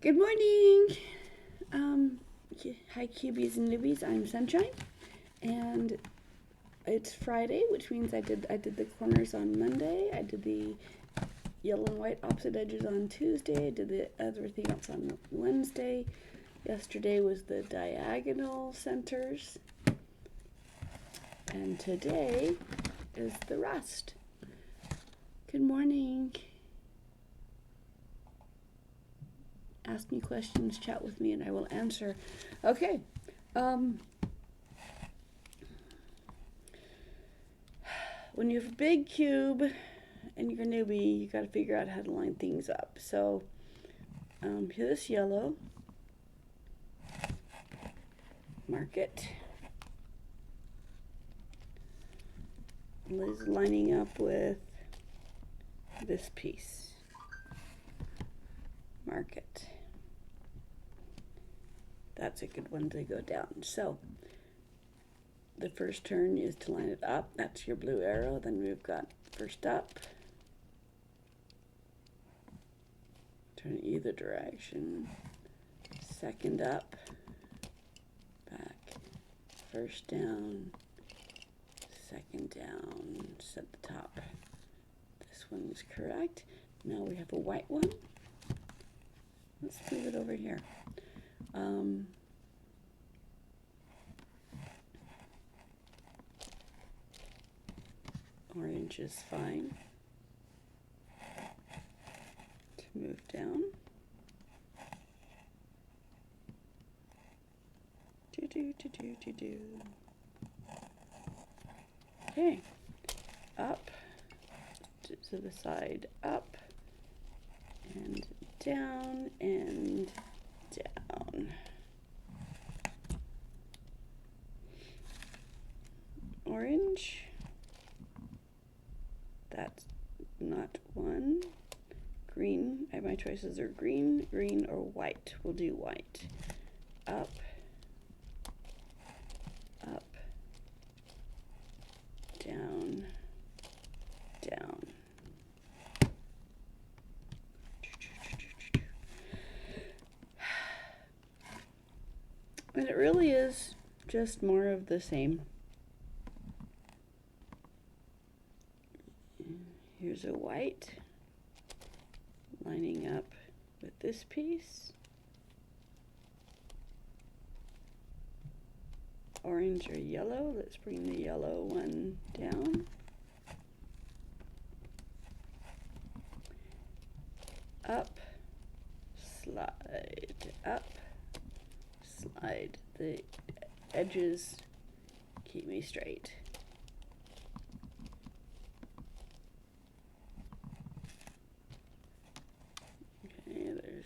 Good morning. Um, Hi, cubies and newbies. I'm Sunshine, and it's Friday, which means I did the corners on Monday. I did the yellow and white opposite edges on Tuesday. I did the everything else on Wednesday. Yesterday was the diagonal centers, and today is the rest. Good morning. Ask me questions, chat with me, and I will answer. Okay. When you have a big cube and you're a newbie, you got to figure out how to line things up. So, here this yellow. Mark it. Is lining up with this piece. Mark it. That's a good one to go down. So the first turn is to line it up. That's your blue arrow. Then we've got first up. Turn either direction. Second up. Back. First down. Second down. Set the top. This one is correct. Now we have a white one. Let's move it over here. Orange is fine. To move down. Do. Okay. Up. To the side. Up. And down and down. Orange. That's not one. Green. My choices are green, green, or white. We'll do white. Up. Up. Down. Down. And it really is just more of the same. Here's a white lining up with this piece. Orange or yellow. Let's bring the yellow one down. Up, slide, up, slide. The edges keep me straight. Okay, there's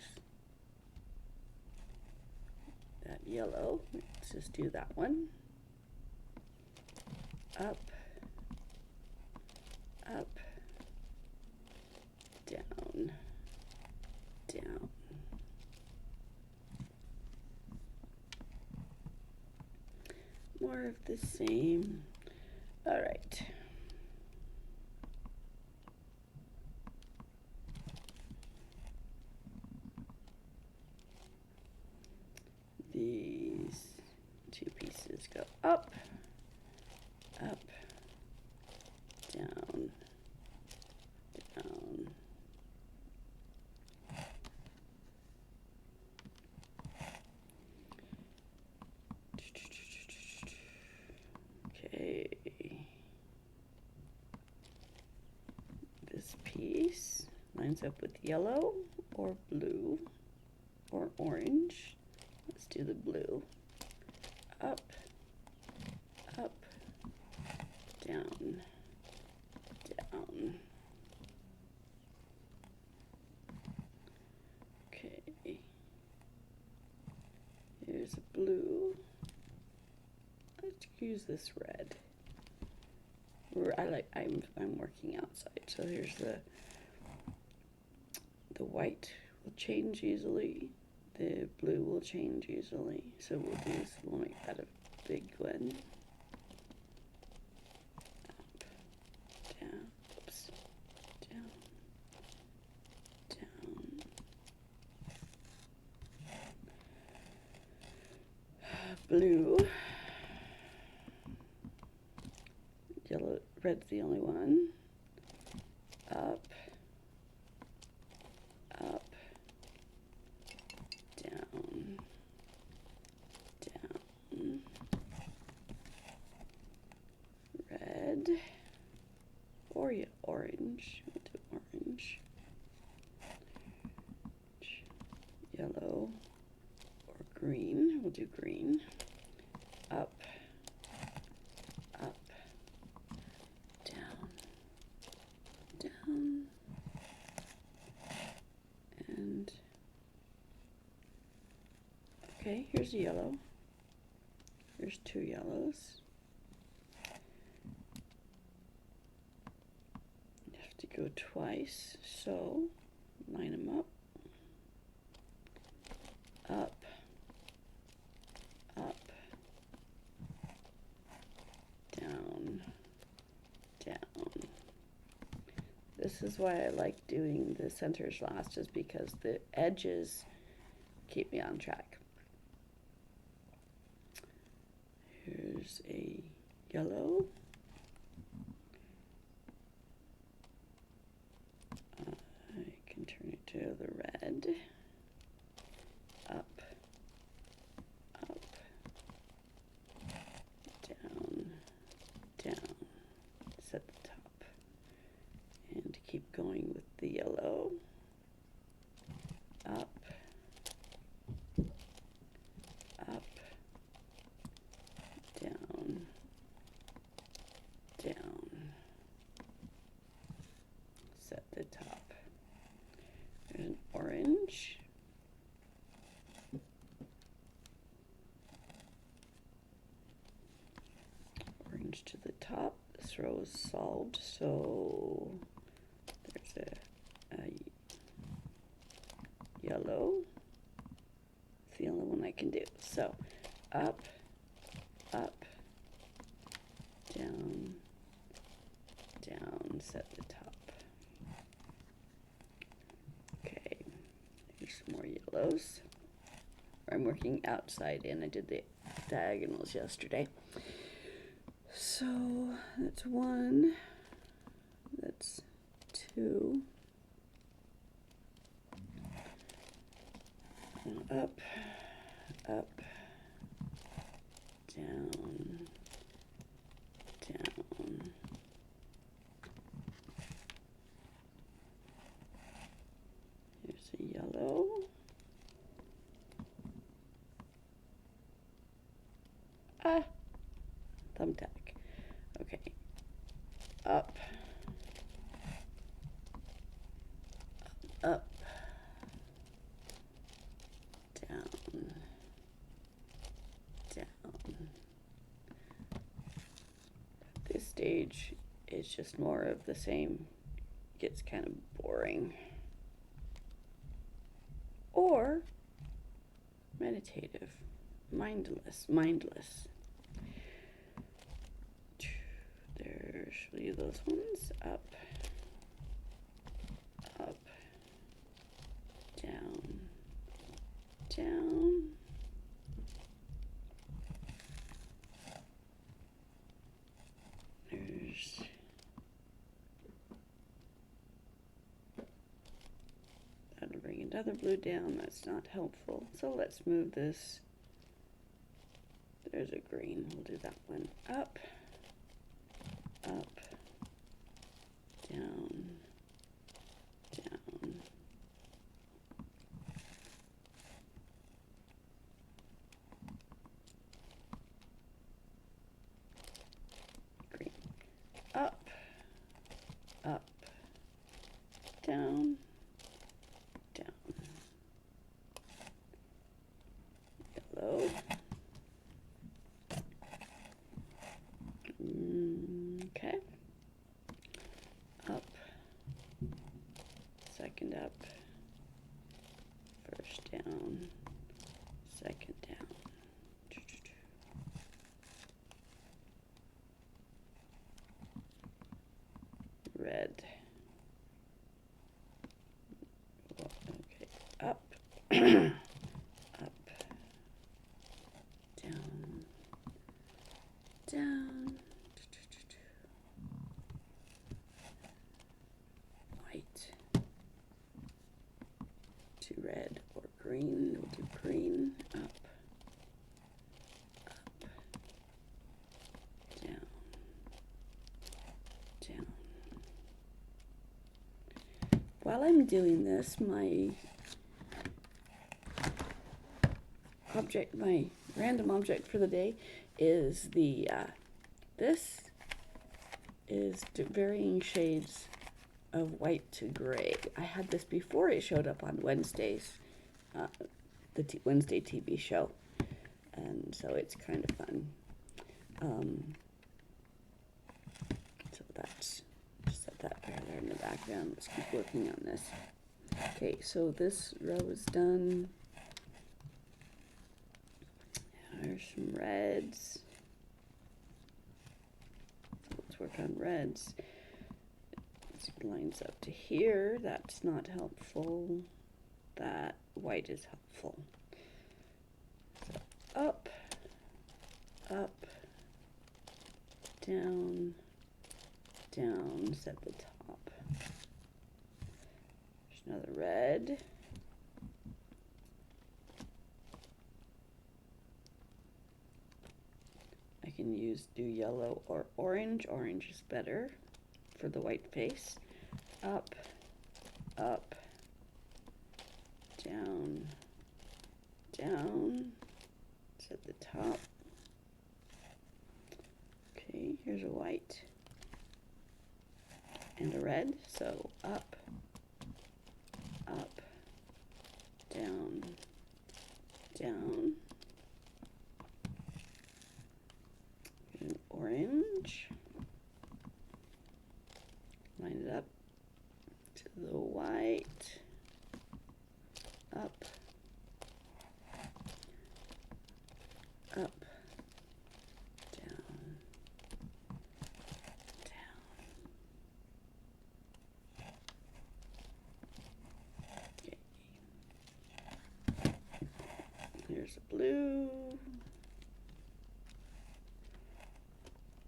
that yellow. Let's just do that one. Up, up, down, down. More of the same. All right. These two pieces go up, up, down, down. Okay. This piece lines up with yellow or blue or orange. Let's do the blue. Up, up, down, down. Okay. Here's a blue. Let's use this red. I'm working outside, so here's the white will change easily. The blue will change easily. So we'll make that a big one. Up, down, oops, down, down, blue. Yellow, red's the only one. Up, up, down, down. Red, or orange. We'll do orange. Yellow or green. We'll do green. Up, up, down, down, and okay, here's a yellow. Here's two yellows. You have to go twice, so line them up. Up, up, down, down. This is why I like doing the centers last, is because the edges keep me on track. Here's a yellow. I can turn it to the red. Up, up, down, down, set the top, and keep going with the yellow. Up, up, down, down, set the top. There's an orange. To the top. This row is solved, so there's a yellow. It's the only one I can do. So up, up, down, down, set the top. Okay, here's some more yellows. I'm working outside in. I did the diagonals yesterday. So that's one, that's two, and up, up, down, down. Here's a yellow. Ah, thumbtack. Okay, up, up, down, down. At this stage, it's just more of the same. It gets kind of boring. Or meditative, mindless. There's leave those ones. Up, up, down, down. There's that'll bring another blue down. That's not helpful. So let's move this. There's a green. We'll do that one. Up, up, down, down. Green. Up, up, down, down. Yellow. Okay. Up. Second up. First down. Second down. Red. Okay. Up. Up. Down. to red or green. We'll do green, up, down, down. While I'm doing this, my random object for the day is this is varying shades of white to gray. I had this before it showed up on Wednesdays, the Wednesday TV show, and so it's kind of fun. So that's, just set that there in the background. Let's keep working on this. Okay, so this row is done. There's some reds. So let's work on reds. It lines up to here. That's not helpful. That white is helpful. So up, up, down, down, set the top. There's another red. I can do yellow or orange. Orange is better for the white face. Up, up, down, down, set the top. Okay, here's a white and a red, so up, up, down, down. Here's an orange. Line it up to the white, up, up, down, down. Okay. Here's a blue.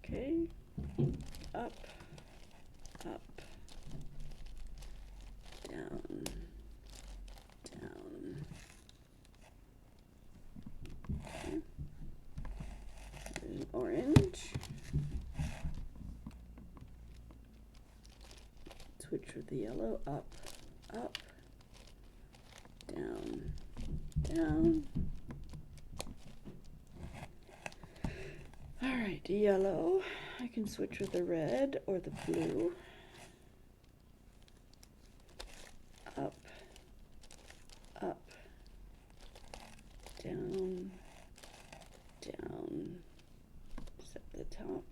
Okay, up, up, down, down. Okay. There's an orange. Switch with the yellow, up, up, down, down. All right, yellow. I can switch with the red or the blue. Up, up, down, down, set the top.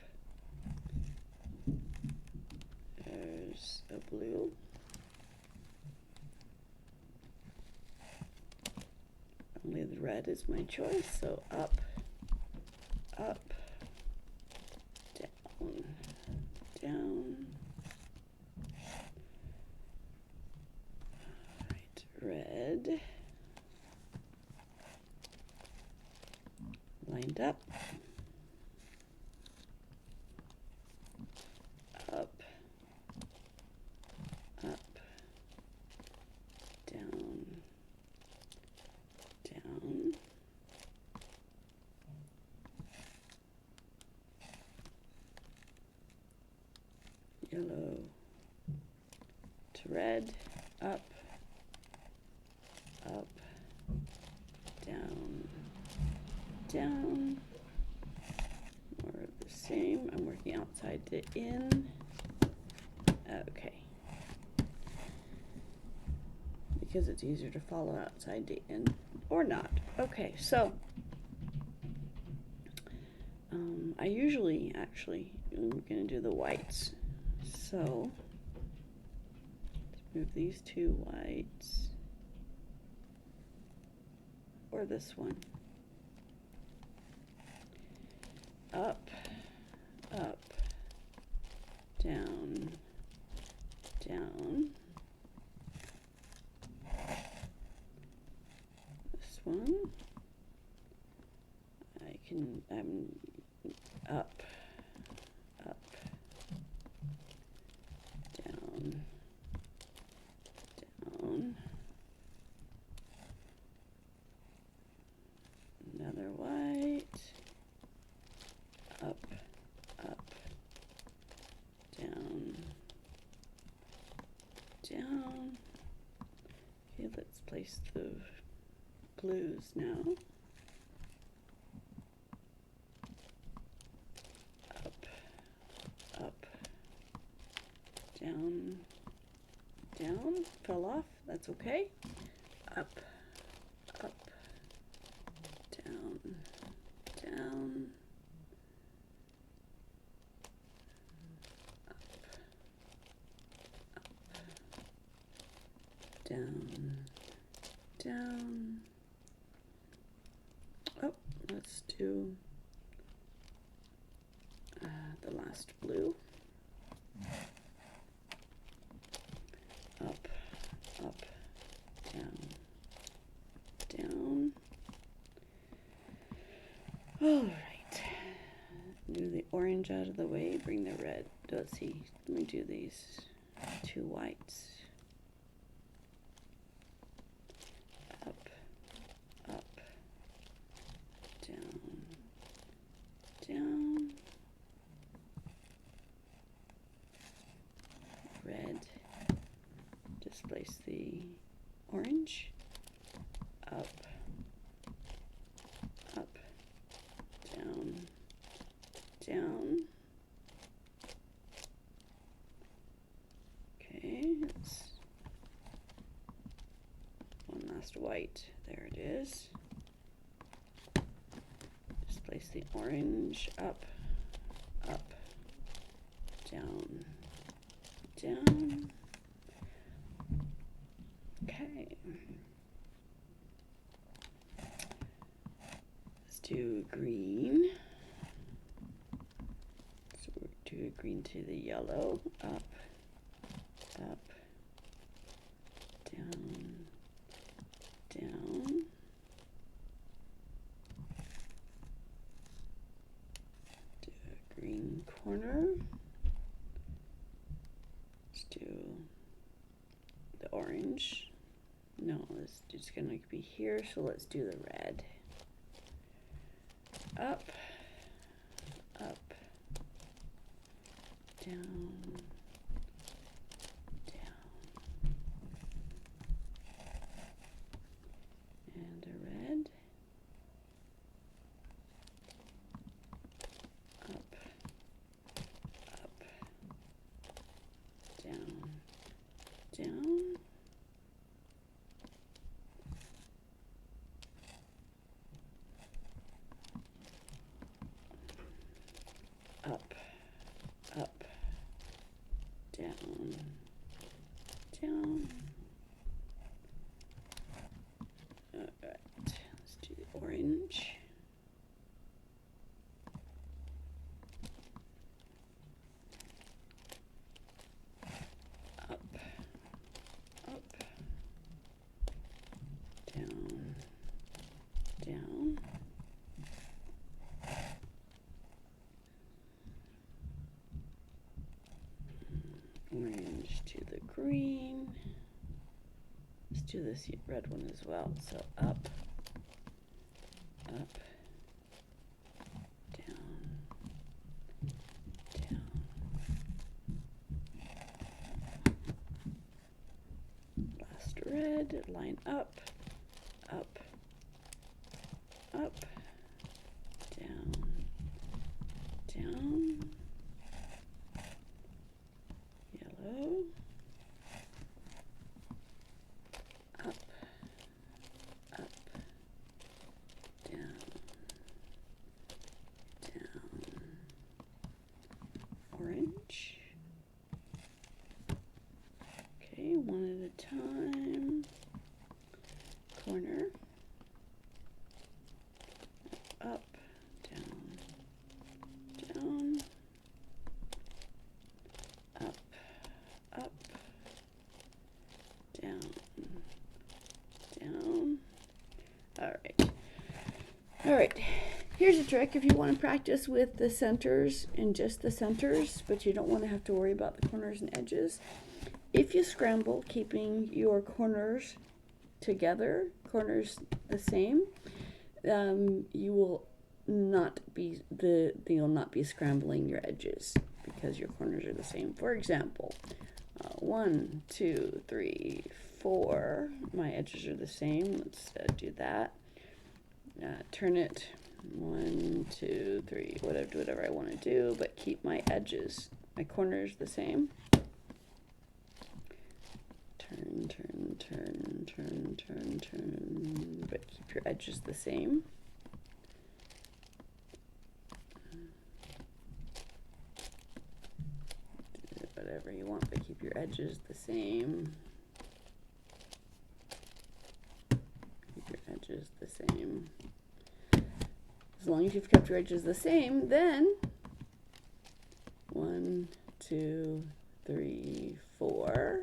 There's a blue. Only the red is my choice, so up, up, down, down. Red, lined up, up, up, down, down, yellow to red, up, up, down, down, more of the same. I'm working outside to in. Okay. Because it's easier to follow outside to in or not. Okay, so I usually I'm going to do the whites. So let's move these two whites. Or this one. Up, up, down, down. This one. I'm up, up, down, down. down. Okay, let's place the blues now. Up, up, down, down, fell off, that's okay. Up, up, down, down, up, up, down, down. Oh, let's do the last blue. Up, up, down, down. All right. Do the orange out of the way, bring the red. Let's see, let me do these two whites. Up, up, down, down. Red. Displace the orange. Up, up, down, down. Okay, it's one last white. There it is. Displace the orange. Up, up, down, down. Okay. Let's do green. So we'll do green to the yellow. Up, up, down, down. Do a green corner. Let's do the orange. No, it's just gonna be here, so let's do the red. Up, up, down, down, and a red. Up, up, down, down. Up, up, down, down. All right, let's do the orange. Up, up, down, down. Orange to the green. Let's do this red one as well. So up, up, down, down. Last red, line up, up, up, down, down. Yellow. Up, up, down, down. Orange. Okay, one at a time. Corner. Up, down, down. Up, up, down, down. All right. Here's a trick if you want to practice with the centers and just the centers, but you don't want to have to worry about the corners and edges. If you scramble, keeping your corners together, corners the same, you will not be you'll not be scrambling your edges because your corners are the same. For example, 1 1, 2, 3, 4. My edges are the same. Let's do that. Turn it 1, 2, 3, whatever I want to do, but keep my edges, my corners the same. Turn, turn, turn, turn, turn, turn, but keep your edges the same. Do whatever you want, but keep your edges the same. Keep your edges the same. As long as you've kept your edges the same, then 1, 2, 3, 4.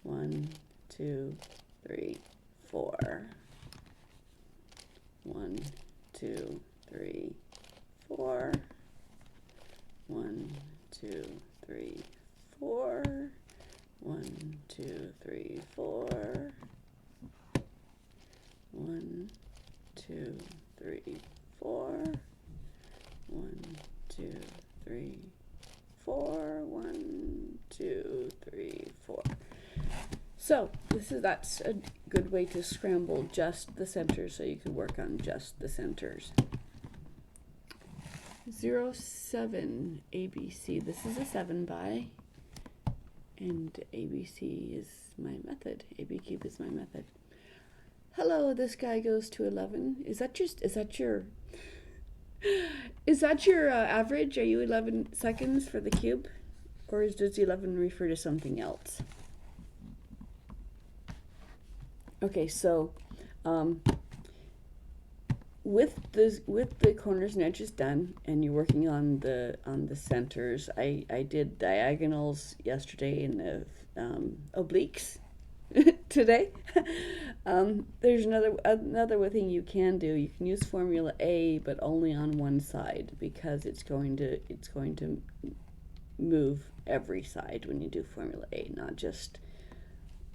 1, 2, 3, 4. 1, 2, 3, 4. 1, 2, 3, 4. 1, 2, 3, 4. 1, 2, 3, 4. 1, 2, 3, 4. 1, 2, 3, 4. So that's a good way to scramble just the centers, so you can work on just the centers. 07 ABC. This is a 7 by, and ABC is my method. ABCube is my method. Hello, this guy goes to 11. Is that your average? Are you 11 seconds for the cube, or does 11 refer to something else? Okay, so with the corners and edges done, and you're working on the centers. I did diagonals yesterday and the obliques today. There's another thing you can do. You can use formula A, but only on one side, because it's going to move every side when you do formula A, not just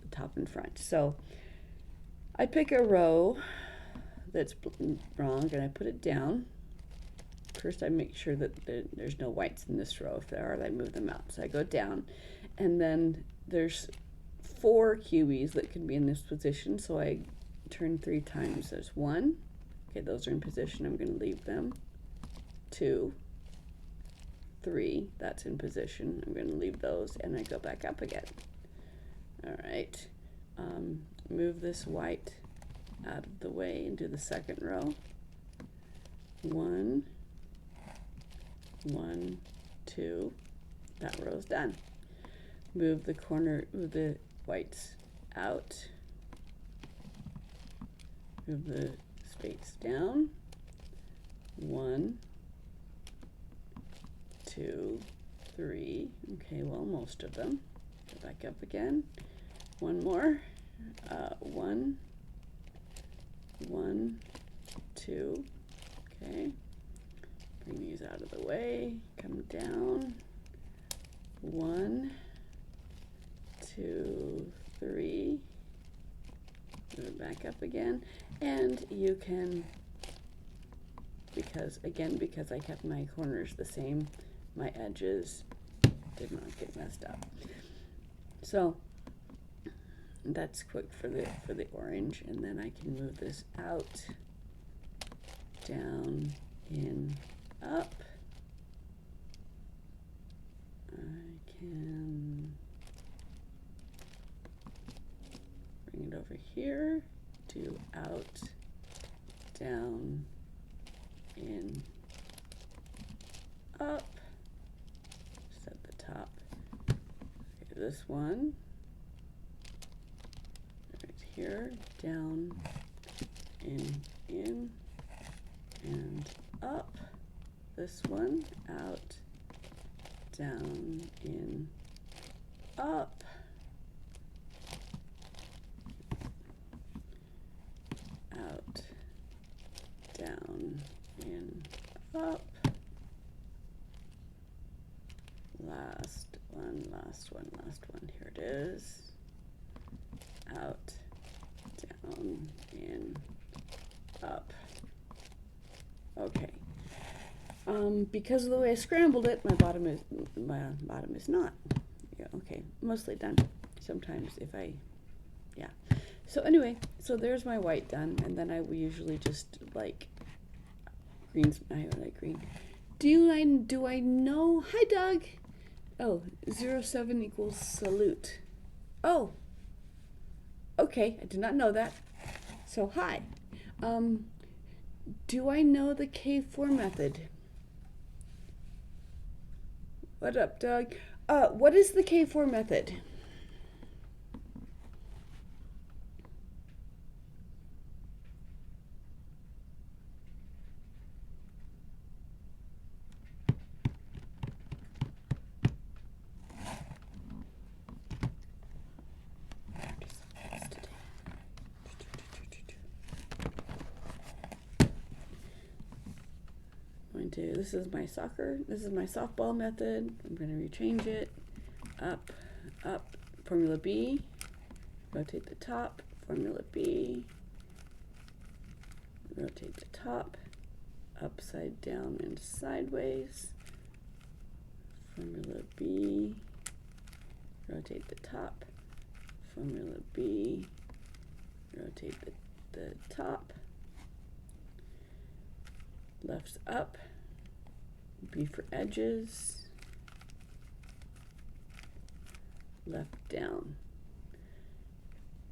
the top and front. So I pick a row that's wrong and I put it down. First I make sure that there's no whites in this row. If there are, I move them out. So I go down, and then there's 4 cubies that can be in this position, so I turn 3 times. There's 1. Okay, those are in position. I'm going to leave them. 2, 3, that's in position. I'm going to leave those, and I go back up again. All right. Move this white out of the way and do the second row. 1, 1, 2. That row's done. Move the whites out. Move the space down. 1, 2, 3. Okay, well, most of them. Go back up again. One more. 1, 1, 2. Okay. Bring these out of the way. Come down. 1, 2, 3. Move it back up again. And you can, because I kept my corners the same, my edges did not get messed up. So that's quick for the orange, and then I can move this out, down, in, up. I can bring it over here, do out, down, in, up. Set the top. Okay, this one. Here, down, in, and up. This one, out, down, in, up. Out, down, in, up. Last one. Here it is. Out, down, in, up. Okay. Because of the way I scrambled it, my bottom is not. Yeah, okay. mostly done. Sometimes if I, yeah. So anyway, so there's my white done, and then I will usually just like greens. I like green. Do I know? Hi, Doug. Oh, 07 equals salute. Oh, okay. I did not know that. So hi. Do I know the K4 method? What up, Doug? What is the K4 method? This is my softball method. I'm going to rechange it. Up, up, formula B, rotate the top, formula B, rotate the top, upside down and sideways, formula B, rotate the top, formula B, rotate the top, left's up, B for edges, left down,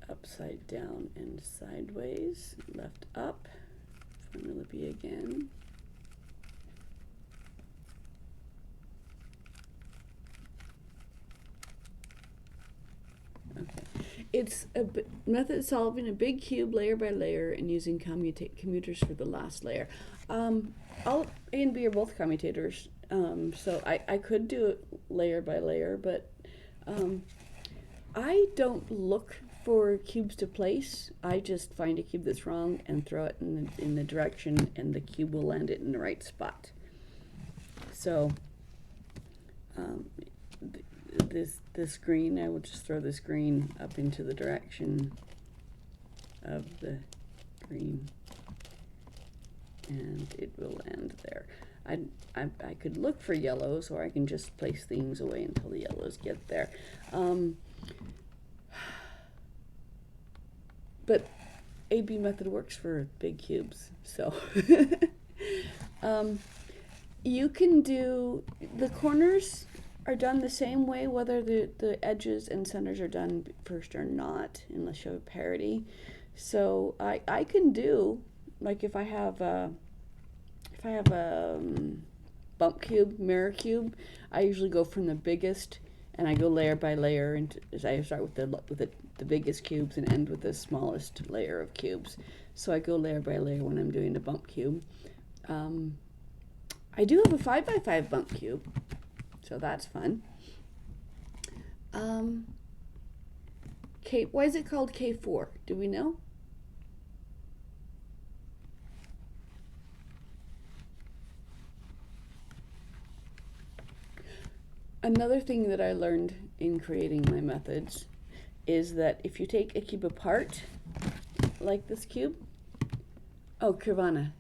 upside down and sideways, left up, formula B again, okay. It's a method solving a big cube layer by layer and using commuters for the last layer. All A and B are both commutators, so I could do it layer by layer, but I don't look for cubes to place. I just find a cube that's wrong and throw it in the direction, and the cube will land it in the right spot. So this green, I will just throw this green up into the direction of the green, and it will land there. I could look for yellows, or I can just place things away until the yellows get there. But AB method works for big cubes, so you can do the corners are done the same way, whether the edges and centers are done first or not, unless you have parity. So I can do, like, if I have a bump cube, mirror cube, I usually go from the biggest, and I go layer by layer, and I start with the biggest cubes and end with the smallest layer of cubes. So I go layer by layer when I'm doing the bump cube. I do have a 5x5 bump cube, so that's fun. Why is it called K4? Do we know? Another thing that I learned in creating my methods is that if you take a cube apart, like this cube, oh, Kirvana.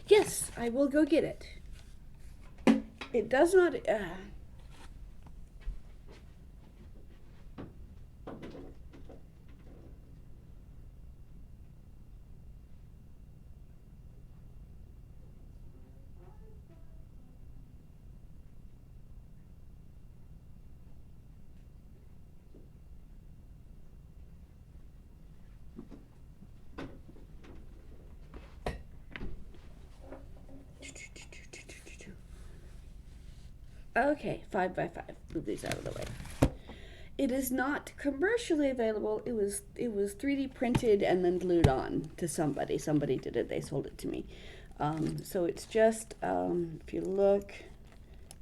Yes, I will go get it. It does not, okay, 5x5. Move these out of the way. It is not commercially available. It was 3D printed and then glued on to somebody. Somebody did it. They sold it to me. So it's just, if you look,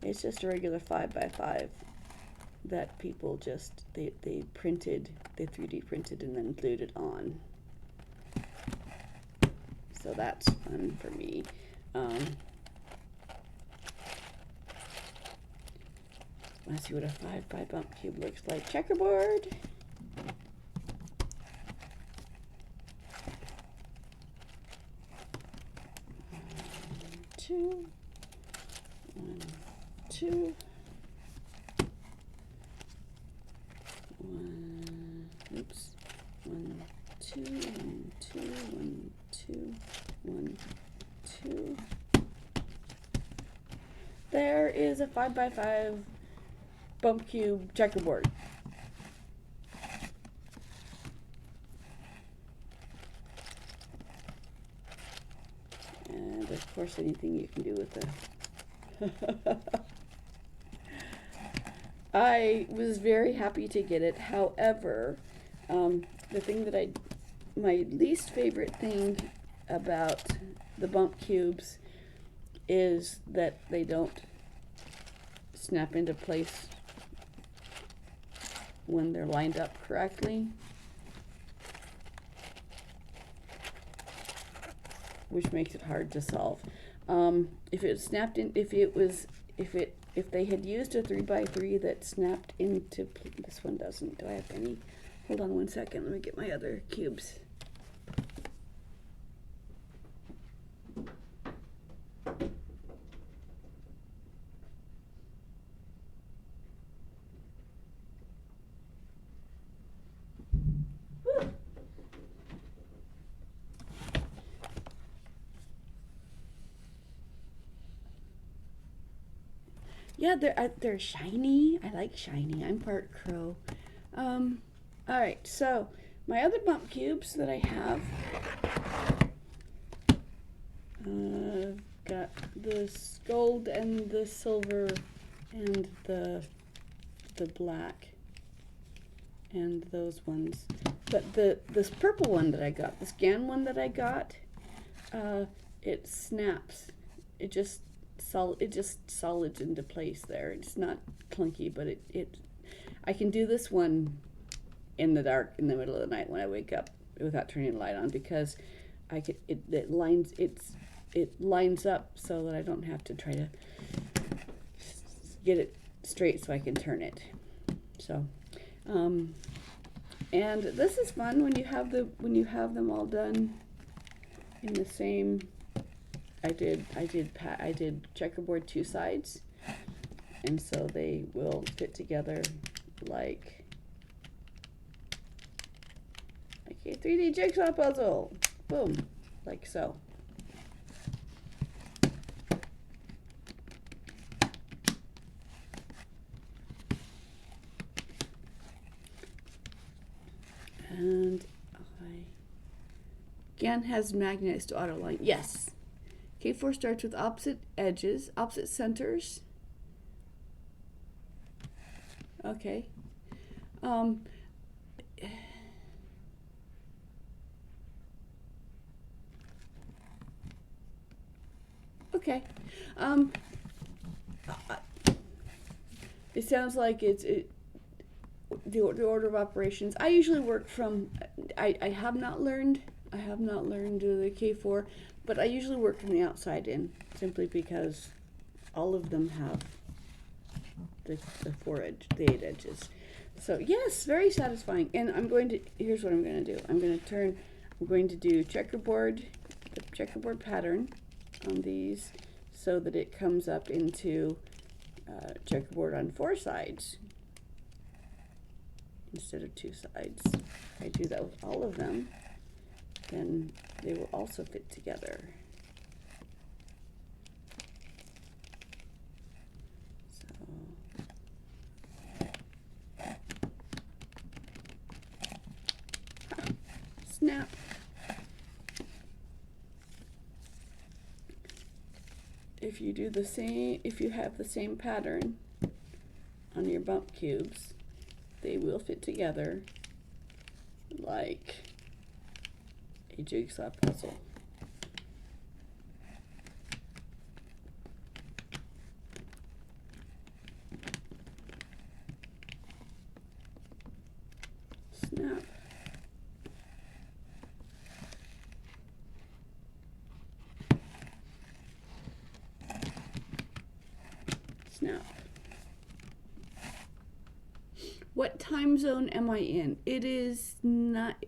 it's just a regular 5x5 that people just they 3D printed and then glued it on. So that's fun for me. Let's see what a 5x bump cube looks like. Checkerboard. One, two. 2, 1, 2, 1, 2, 1, 2. There is a 5x5 bump cube checkerboard. And of course, anything you can do with the I was very happy to get it. However, the thing that my least favorite thing about the bump cubes is that they don't snap into place when they're lined up correctly, which makes it hard to solve. If it snapped in, if they had used a 3x3 that snapped into, this one doesn't. Do I have any? Hold on one second. Let me get my other cubes. Yeah, they're shiny. I like shiny. I'm part crow. All right, so my other bump cubes that I have, got this gold and the silver and the black and those ones. But this purple one that I got, the scan one that I got, it snaps. It just solids into place there. It's not clunky, but I can do this one in the dark in the middle of the night when I wake up without turning the light on, because it lines up so that I don't have to try to get it straight so I can turn it. So and this is fun when you have them all done in the same. I did checkerboard 2 sides, and so they will fit together like a 3D jigsaw puzzle. Boom, like so. And again has magnets to auto line. Yes. K4 starts with opposite edges, opposite centers. Okay. Okay. It sounds like the order of operations. I usually work from. I have not learned the K4. But I usually work from the outside in, simply because all of them have the 8 edges. So yes, very satisfying. And here's what I'm going to do. I'm going to do the checkerboard pattern on these so that it comes up into checkerboard on 4 sides instead of 2 sides. If I do that with all of them, then they will also fit together. So, snap. If you do the same, if you have the same pattern on your bump cubes, they will fit together like a jigsaw puzzle. Snap. Snap. What time zone am I in? It is not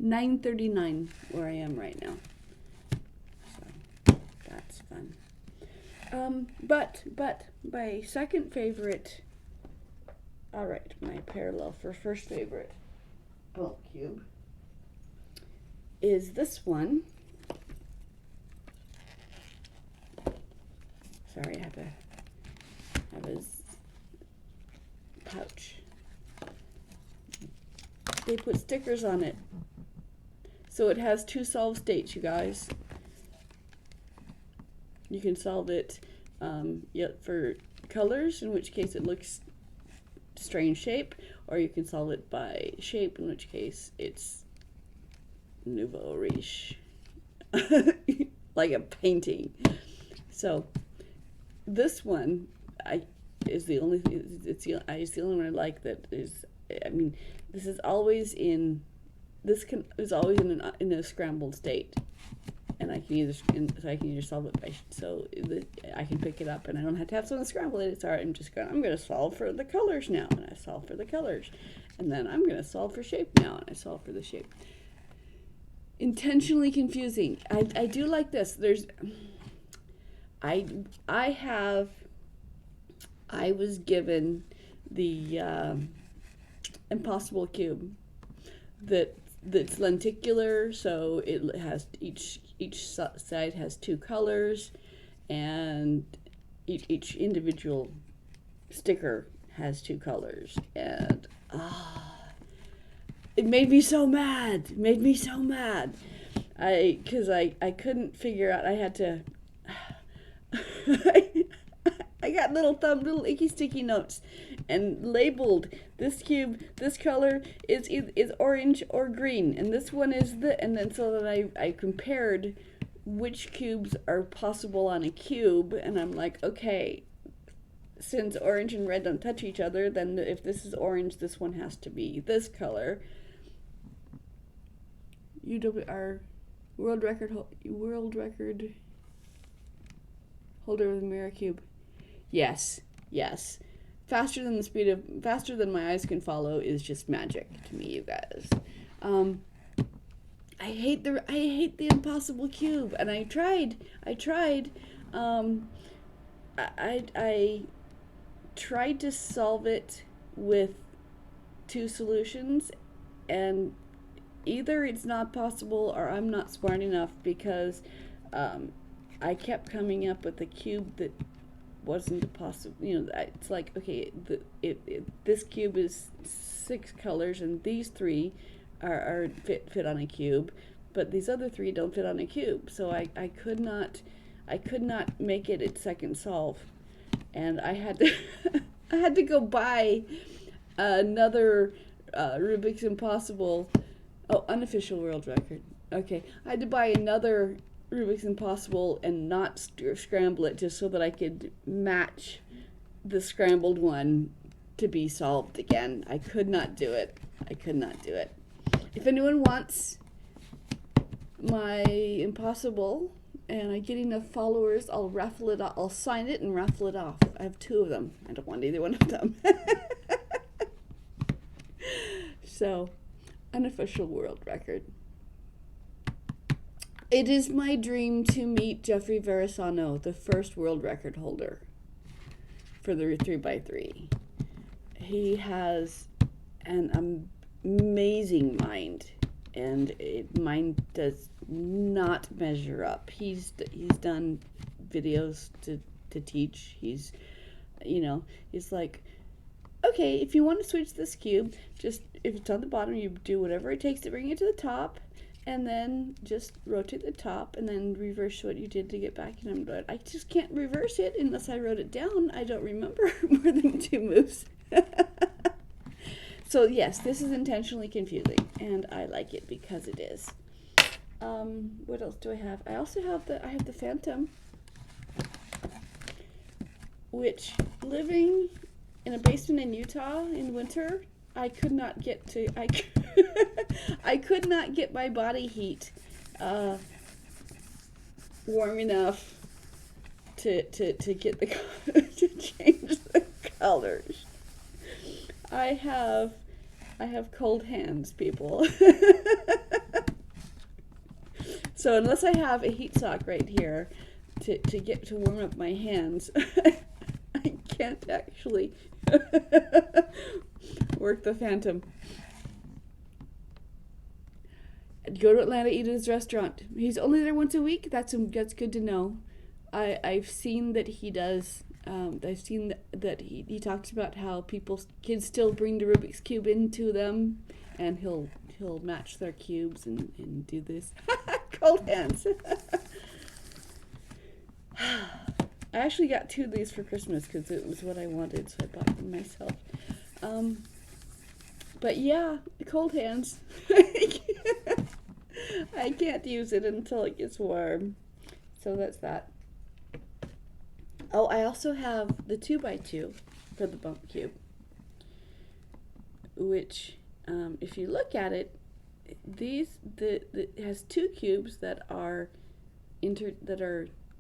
9:39 where I am right now. So that's fun. But my second favorite, all right, my parallel for first favorite bump cube is this one. Sorry, I have a pouch. They put stickers on it. So it has two solve states, you guys. You can solve it for colors, in which case it looks strange shape, or you can solve it by shape, in which case it's nouveau riche, like a painting. So this one is the only one I like that is. I mean, this is always in. This is always in a scrambled state, and I can either solve it by I can pick it up, and I don't have to have someone scramble it. It's alright. I'm going to solve for the colors now, and I solve for the colors, and then I'm going to solve for shape now, and I solve for the shape. Intentionally confusing. I do like this. I was given the Impossible Cube that's lenticular, so it has each side has two colors, and each individual sticker has two colors, and it made me so mad. Because I couldn't figure out. I had to. I got little icky sticky notes, and labeled this cube. This color is orange or green, and this one is and then so that I compared which cubes are possible on a cube, and I'm like, okay, since orange and red don't touch each other, then if this is orange, this one has to be this color. UWR world record holder with mirror cube. Yes. Faster than my eyes can follow is just magic to me, you guys. I hate the Impossible Cube, and I tried. I tried to solve it with two solutions, and either it's not possible or I'm not smart enough, because I kept coming up with a cube that wasn't possible. It's like, okay, this cube is 6 colors, and these 3 are fit on a cube, but these other 3 don't fit on a cube. So I could not make it its second solve, and I had to go buy another Rubik's Impossible. Oh, unofficial world record. Okay, I had to buy another Rubik's Impossible and not scramble it, just so that I could match the scrambled one to be solved again. I could not do it. If anyone wants my Impossible and I get enough followers, I'll raffle it off. I'll sign it and raffle it off. I have 2 of them. I don't want either one of them. So, unofficial world record. It is my dream to meet Jeffrey Verasano, the first world record holder for the 3x3. He has an amazing mind, and mine does not measure up. He's done videos to teach. He's like, okay, if you want to switch this cube, just if it's on the bottom, you do whatever it takes to bring it to the top, and then just rotate the top, and then reverse what you did to get back. And I just can't reverse it unless I wrote it down. I don't remember more than 2 moves. So yes, this is intentionally confusing, and I like it because it is. What else do I have? I also have the Phantom, which, living in a basement in Utah in winter, I could not get to. I could not get my body heat warm enough to get to change the colors. I have cold hands, people. So unless I have a heat sock right here to warm up my hands, I can't actually work the Phantom. Go to Atlanta, eat at his restaurant. He's only there once a week. That's good to know. I've seen that he does. I've seen that he talks about how kids still bring the Rubik's Cube into them, and he'll match their cubes and do this. Cold hands. I actually got 2 of these for Christmas because it was what I wanted, so I bought them myself. But yeah, cold hands. I can't use it until it gets warm. So that's that. Oh, I also have the 2x2 for the bump cube, which, if you look at it, it has 2 cubes that are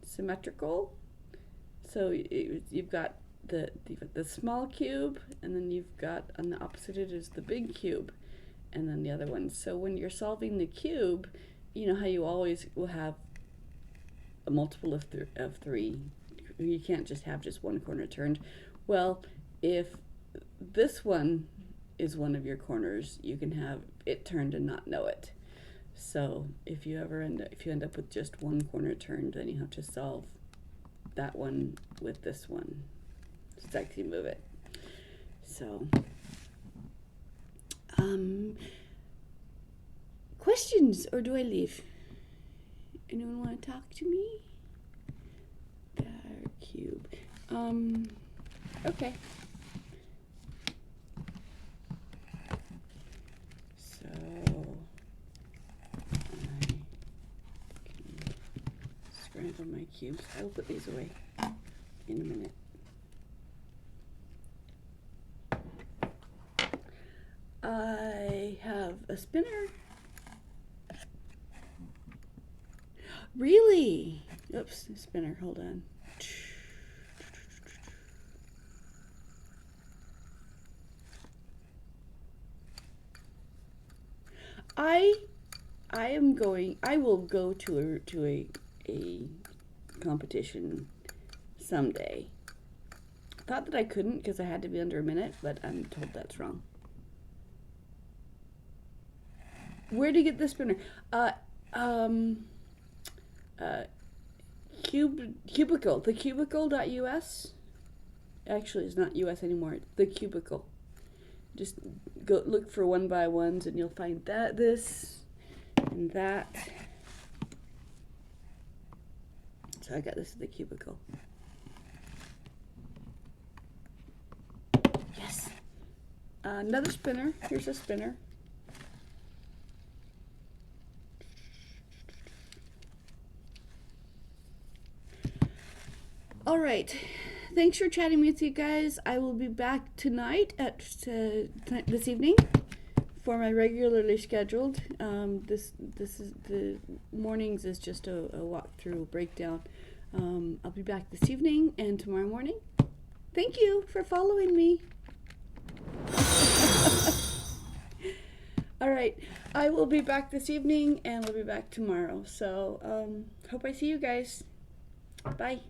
symmetrical. So you've got the small cube, and then you've got on the opposite it is the big cube, and then the other one. So when you're solving the cube, you know how you always will have a multiple of 3. You can't just have just one corner turned. Well, if this one is one of your corners, you can have it turned and not know it. So if you end up with just one corner turned, then you have to solve that one with this one. Just actually move it. So, questions, or do I leave? Anyone want to talk to me? Cube. Okay. So I can scramble my cubes. I will put these away in a minute. I have a spinner. Really? Oops, spinner, hold on. I will go to a competition someday. I thought that I couldn't because I had to be under a minute, but I'm told that's wrong. Where to get the spinner? Cubicle. The cubicle.us. Actually, it's not US anymore. It's the Cubicle. Just go look for 1x1s, and you'll find this and that. So I got this at the Cubicle. Yes. Another spinner. Here's a spinner. All right. Thanks for chatting with you guys. I will be back tonight at this evening for my regularly scheduled. This is the mornings is just a walkthrough breakdown. I'll be back this evening and tomorrow morning. Thank you for following me. All right, I will be back this evening and I'll be back tomorrow. So hope I see you guys. Bye.